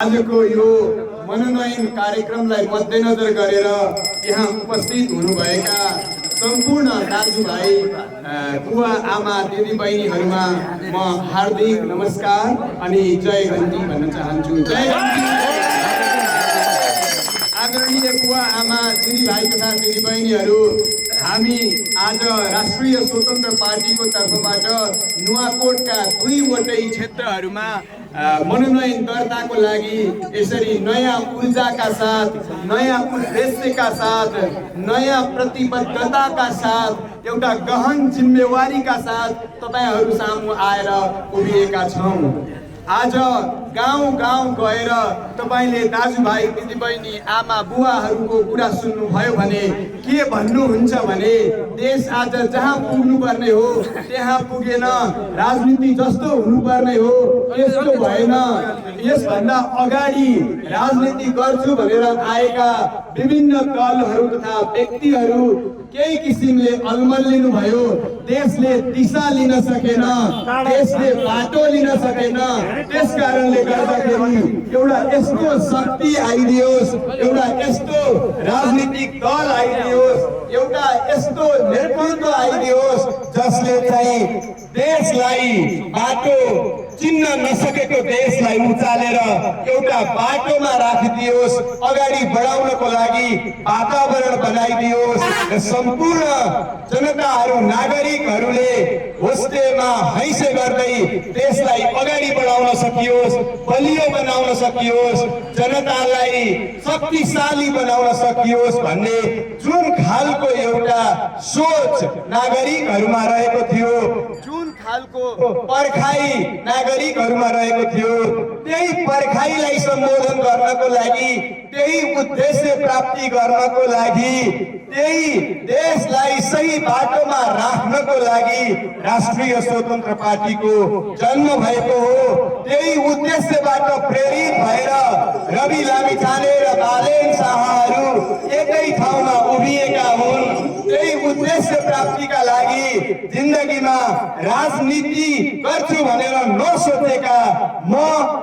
आजको यो मनोनयन कार्यक्रमलाई मध्यनजर गरेर यहाँ उपस्थित हुनुभएका सम्पूर्ण दाजुभाइ बुवा आमा दिदीबहिनीहरूमा म हार्दिक नमस्कार अनि जय गन्ती भन्न चाहन्छु। जय आदरणीय बुवा आमा दिदीभाइ तथा दिदीबहिनीहरू, हामी आज राष्ट्रिय स्वतन्त्र पार्टीको तर्फबाट नुवाकोटका दुईवटै क्षेत्रहरूमा मनोनयन दर्ताको लागि यसरी नयाँ ऊर्जाका साथ, नयाँ उद्देश्यका साथ, नयाँ प्रतिबद्धताका साथ, एउटा गहन जिम्मेवारीका साथ तपाईहरू सामु आएर उभिएका छौँ। आज गाउँ गाउँ गएर तपाईले दाजुभाइ दिदीबहिनी आमा बुवाहरूको कुरा सुन्नुभयो भने के भन्नुहुन्छ भने देश आज जहाँ पुग्नुपर्ने हो त्यहाँ पुगेन, राजनीति जस्तो हुनुपर्ने हो त्यस्तो भएन। यसभन्दा अगाडि राजनीति गर्छु भनेर आएका विभिन्न दलहरू तथा व्यक्तिहरू केही किसिमले अल्मलिनु भयो। देशले दिशा लिन सकेन, देशले बाटो लिन सकेन। त्यसकारणले गर्दाखेरि एउटा यस्तो शक्ति आइदियोस्, एउटा यस्तो राजनीतिक दल आइदियोस्, एउटा यस्तो नेतृत्व आइदियोस् जसले चाहिँ देशलाई बाटो चिन्न नसकेको देशलाई उचालेर एउटा बाटोमा राखिदियोस्, अगाडि बढाउनको लागि वातावरण बनाइदियोस् र सम्पूर्ण जनताहरू नागरिकहरूले होस्टेमा हैसे गर्दै देशलाई अगाडि बढाउन सकियोस्, बलियो बनाउन सकियोस्, जनतालाई शक्तिशाली बनाउन सकियोस् भन्ने जुन खालको एउटा सोच नागरिकहरूमा रहेको थियो, जुन खालको पर्खाइ नागरिकहरूमा रहेको थियो, त्यही पर्खाइलाई सम्बोधन गर्नको लागि, त्यही उद्देश्य प्राप्ति गर्नको लागि, त्यही देशलाई सही बाटोमा राख्नको लागि राष्ट्रिय स्वतन्त्र पार्टीको जन्म भएको हो। त्यही उद्देश्यबाट प्रेरित भएर रवि लामिछाने र बालेन शाहहरू एकै ठाउँमा उभिएका हुन्। त्यही उद्देश्य प्राप्तिका लागि जिन्दगीमा राजनीति गर्छु भनेर नसोचेका म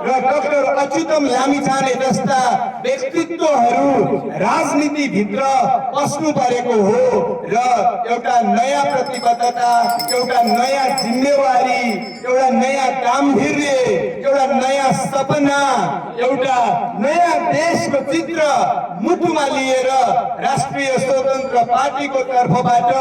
र डाक्टर अच्युतम लामिछाने जस्ता व्यक्तित्वहरू राजनीति भित्र पस्नु परेको हो र एउटा नयाँ प्रतिबद्धता, एउटा नयाँ जिम्मेवारी, एउटा नयाँ गाम्भीर्य, एउटा नयाँ सपना, एउटा नयाँ देशको चित्र मुटुमा लिएर राष्ट्रिय स्वतन्त्र पार्टीको तर्फबाट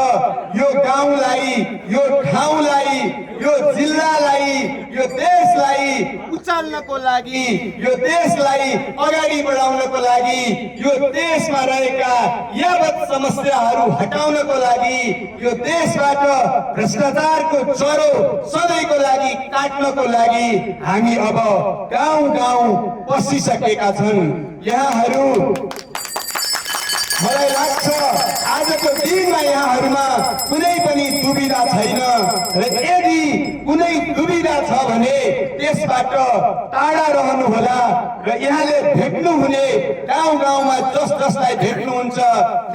यो गाउँलाई, यो ठाउँलाई, यो जिल्लालाई, यो देशलाई उचाल्नको लागि, यो देशलाई अगाडि बढाउनको लागि, यो देशमा रहेका यावत समस्याहरू हटाउनको लागि, यो देशबाट भ्रष्टाचारको चरो सधैँको लागि काट्नको लागि हामी अब गाउँ गाउँ पसिसकेका छन्। यहाँहरू मलाई लाग्छ आजको दिनमा यहाँहरूमा कुनै पनि दुविधा छैन र यदि कुनै दुविधा छ भने त्यसबाट टाढा रहनुहोला र यहाँले भेट्नुहुने गाउँ गाउँमा जसलाई भेट्नुहुन्छ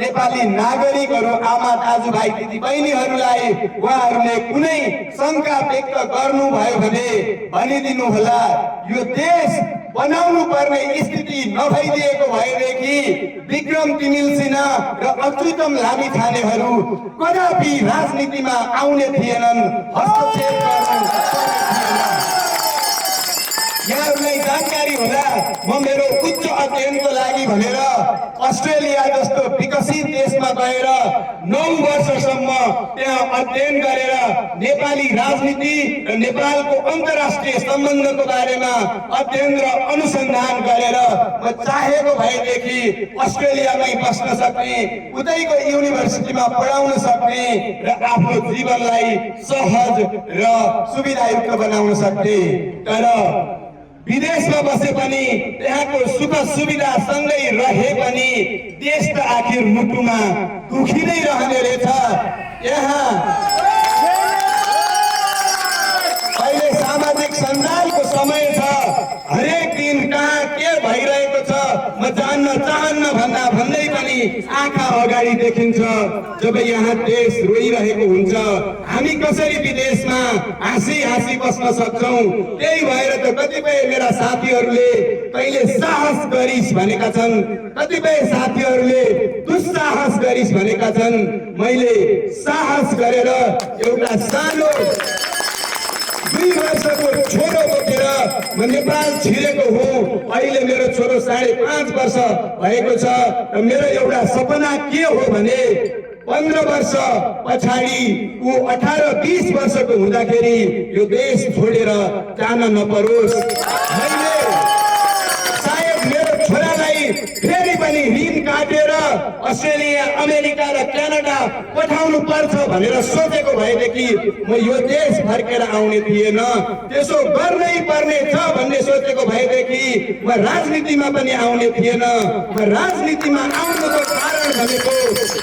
नेपाली नागरिकहरू, आमा दाजुभाइ दिदीबहिनीहरूलाई उहाँहरूले कुनै शङ्का व्यक्त गर्नुभयो भने भनिदिनुहोला। यो देश बनाउनु पर्ने स्थिति नभइदिएको भएदेखि विक्रम तिमिल सिन्हा र अच्युतम लामिछानेहरू कदापि राजनीतिमा आउने थिएनन्, हस्तक्षेप गर्न यहाँहरूलाई जानकारी होला। म मेरो उच्च अध्ययनको लागि भनेर अस्ट्रेलिया जस्तो विकसित देशमा गएर 9 वर्षसम्म त्यहाँ अध्ययन गरेर नेपाली राजनीति र नेपालको अन्तर्राष्ट्रिय सम्बन्धको बारेमा अध्ययन र अनुसन्धान गरेर म चाहेको भएदेखि अस्ट्रेलियामै बस्न सक्ने, उतैको युनिभर्सिटीमा पढाउन सक्ने र आफ्नो जीवनलाई सहज र सुविधायुक्त बनाउन सक्ने। तर विदेशमा बसे पनि त्यहाँको सुख सुविधा सँगै रहे पनि देश त आखिर मुटुमा दुखी नै रहने रहेछ। यहाँ अहिले सामाजिक सञ्जालको समय छ, हरेक दिन कहाँ के भइरहेको छ म जान्न चाहन्न भन्दै पनि आँखा अगाडि देखिन्छ जब यहाँ देश रोइरहेको हुन्छ। हामी कसरी विदेशमा हाँसी हाँसी बस्न सक्छौं? त्यही भएर त कतिपय मेरा साथीहरूले कहिले साहस गरिस् भनेका छन्, कतिपय साथीहरूले दुस्साहस गरिस् भनेका छन्। मैले साहस गरेर एउटा सानो 2 वर्षको छोरो बोकेर म नेपाल छिरेको हुँ। अहिले मेरो छोरो 5.5 वर्ष भएको छ र मेरो एउटा सपना के हो भने 15 वर्ष पछाडि ऊ 18-20 वर्षको हुँदाखेरि यो देश छोडेर जान नपरोस्। मैले सायद मेरो छोरालाई फेरि पनि ऋण काटेर अस्ट्रेलिया, अमेरिका र क्यानाडा पठाउनु पर्छ भनेर सोचेको भएदेखि म यो देश फर्केर आउने थिएन। त्यसो गर्नै पर्ने छ भन्ने सोचेको भएदेखि म राजनीतिमा पनि आउने थिएन। म राजनीतिमा आउनुको कारण भनेको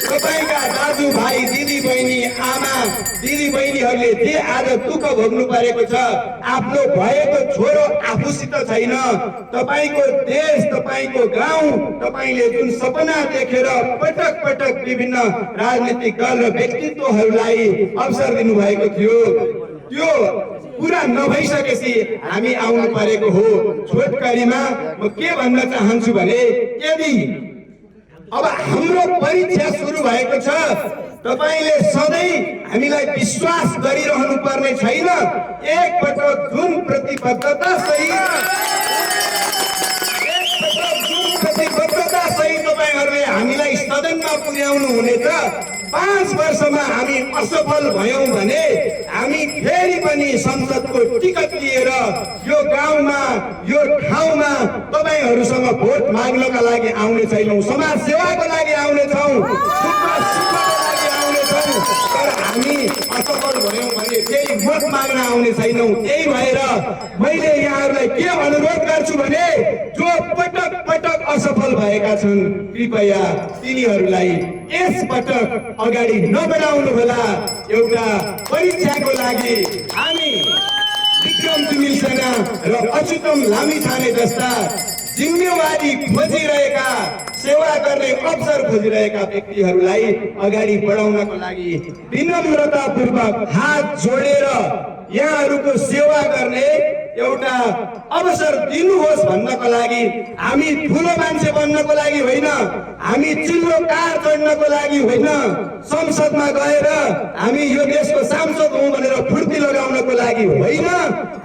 तपाईका दाजुभाइ, दिदी बहिनी, आमा दिदी बहिनीहरूले जे आज दुःख भोग्नु परेको छ, आफ्नो भएको छोरो आफूसित छैन, तपाईको देश, तपाईको गाउँ, तपाईले जुन सपना देखेर पटक पटक विभिन्न राजनीतिक दल र व्यक्तित्वहरूलाई अवसर दिनुभएको थियो, त्यो पुरा नभइसकेपछि हामी आउनु परेको हो। छोटकरीमा म के भन्न चाहन्छु भने यदि अब हाम्रो परीक्षा सुरु भएको छ, तपाईले सधैँ हामीलाई विश्वास गरिरहनु पर्ने छैन। एक पटक जुन प्रतिबद्धता सहित तपाईहरूले हामीलाई सदनमा पुर्याउनु हुनेछ। 5 वर्षमा हामी असफल भयौं भने हामी फेरि पनि संसदको टिकट लिएर यो गाउँमा, यो ठाउँमा तपाईहरूसँग भोट माग्नका लागि आउने छैनौं, समाज सेवाको लागि आउने छौं, तर हामी असफल भयौं भने फेरि भोट माग्न आउने छैनौं। त्यही भएर मैले यहाँहरूलाई के अनुरोध गर्छु भने जो पटक पटक असफल भएका छन्, कृपया तिनीहरूलाई यस पटक अगाडि नबढाउनु होला। एउटा परीक्षाको लागि हामी विक्रम तिमिल सेना र अच्युतम लामिछाने जस्ता जिम्मेवारी खोजिरहेका, सेवा गर्ने अवसर खोजिरहेका व्यक्तिहरूलाई अगाडि बढाउनको लागि विनम्रतापूर्वक हात जोडेर यहाँहरूको सेवा गर्ने एउटा अवसर दिनुहोस् भन्नको लागि, हामी ठुलो मान्छे बन्नको लागि होइन, हामी चिल्लो कार चढ्नको लागि होइन, संसदमा गएर हामी यो देशको सांसद हौं भनेर फुर्ती लगाउनको लागि होइन,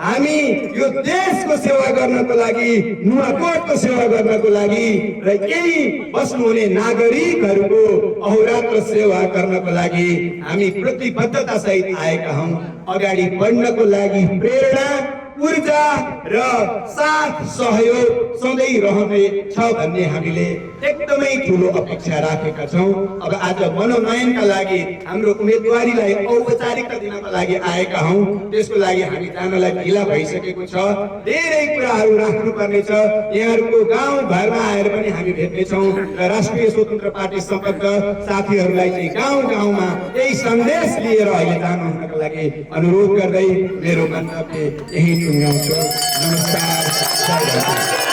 हामी यो देशको सेवा गर्नको लागि, नुवाकोटको सेवा गर्नको लागि र यही बस्नुहुने नागरिकहरूको अहोरात्र सेवा गर्नको लागि हामी प्रतिबद्धता सहित आएका हौं। अगाडि बढ्नको लागि प्रेरणा, ऊर्जा र साथ सहयोग सधैँ रहने छ भन्ने हामीले एकदमै ठुलो अपेक्षा राखेका छौं। अब आज मनोनयनका लागि हाम्रो उम्मेदवारीलाई औपचारिकता दिनका लागि आएका हौं। त्यसको लागि हामी जानलाई ढिला भइसकेको छ, धेरै कुराहरू राख्नुपर्ने छ। यहाँहरूको गाउँ घरमा आएर पनि हामी भेट्ने छौं र राष्ट्रिय स्वतन्त्र पार्टी सम्बद्ध साथीहरूलाई चाहिँ गाउँ गाउँमा यही सन्देश लिएर अहिले जानुहुनका लागि अनुरोध गर्दै मेरो मन्तव्य यही टुङ्ग्याउँछु। नमस्कार।